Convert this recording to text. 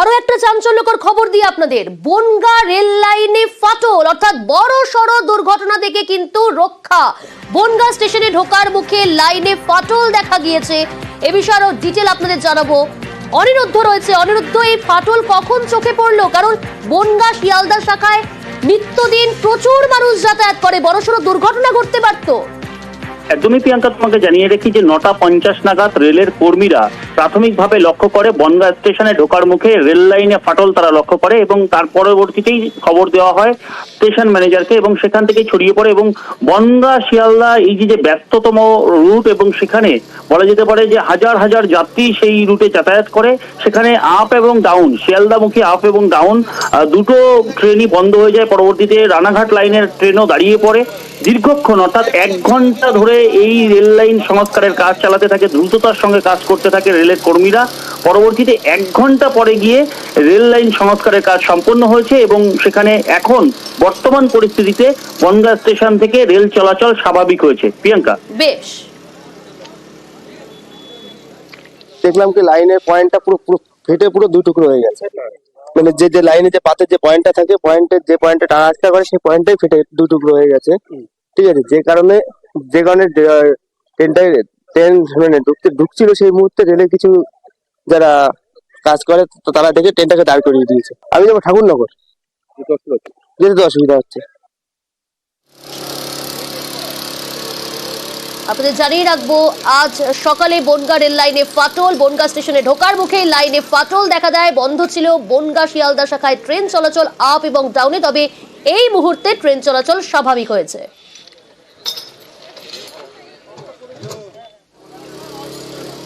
আরো একটা চাঞ্চল্যকর খবর দিয়ে আপনাদের, বনগাঁ রেল লাইনে ফাটল, অর্থাৎ বড় সড় দুর্ঘটনা থেকে কিন্তু রক্ষা। বনগাঁ স্টেশনে ঢোকার মুখে লাইনে ফাটল দেখা গিয়েছে। এ বিষয়ে আরো ডিটেল আপনাদের জানাবো। অনিরুদ্ধ রয়েছে। অনিরুদ্ধ, এই ফাটল কখন চোখে পড়লো? কারণ বনগাঁ শিয়ালদা শাখায় নিত্যদিন প্রচুর মানুষ যাতায়াত করে, বড়সড় দুর্ঘটনা ঘটতে পারতো। একদমই প্রিয়াঙ্কা, তোমাকে জানিয়ে রেখি যে 9:50 নাগাদ রেলের কর্মীরা প্রাথমিকভাবে লক্ষ্য করে বনগাঁ স্টেশনে ঢোকার মুখে রেল লাইনে ফাটল তারা লক্ষ্য করে এবং তার পরবর্তীতেই খবর দেওয়া হয় স্টেশন ম্যানেজারকে এবং সেখান থেকে ছড়িয়ে পড়ে। এবং বনগাঁ শিয়ালদা এই যে ব্যস্ততম রুট এবং সেখানে বলা যেতে পারে যে হাজার হাজার যাত্রী সেই রুটে যাতায়াত করে। সেখানে আপ এবং ডাউন, শিয়ালদামুখী আপ এবং ডাউন দুটো ট্রেনই বন্ধ হয়ে যায়। পরবর্তীতে রানাঘাট লাইনের ট্রেনও দাঁড়িয়ে পড়ে। দীর্ঘক্ষণ অর্থাৎ 1 ঘন্টা ধরে এই রেল লাইন সংস্কারের কাজ চালাতে থাকে, দ্রুততার সঙ্গে কাজ করতে থাকে রেলের কর্মীরা। পরবর্তীতে 1 ঘন্টা পরে গিয়ে রেল লাইন সংস্কারের কাজ সম্পন্ন হয়েছে এবং সেখানে এখন বর্তমান পরিস্থিতিতে বনগাঁ স্টেশন থেকে রেল চলাচল স্বাভাবিক হয়েছে। প্রিয়াঙ্কা, বেশ, দেখলাম কি লাইনের পয়েন্টটা পুরো পুরো ফেটে পুরো দুই টুকরো হয়ে গেছে। মানে যে লাইনে যে পাতে যে পয়েন্টটা থাকে, পয়েন্টের যে পয়েন্টে টানা আটকা করে সেই পয়েন্টটাই ফেটে দুই টুকরো হয়ে গেছে। ঠিক আছে, যে কারণে ট্রেন মানে ঢুকছিল সেই মুহূর্তে রেলে কিছু যারা কাজ করে তো তারা দেখে ট্রেনটাকে দাঁড় করিয়ে দিয়েছে। আমি যাবো ঠাকুরনগর, যেতে তো অসুবিধা হচ্ছে। আপনাদের জানিয়ে রাখবো, আজ সকালে বনগাঁ রেল লাইনে ফাটল, বনগাঁ স্টেশনে ঢোকার মুখে লাইনে ফাটল দেখা দেয়। বন্ধ ছিল বনগাঁ শিয়ালদা শাখায় ট্রেন চলাচল আপ এবং ডাউনে, তবে এই মুহূর্তে ট্রেন চলাচল স্বাভাবিক হয়েছে।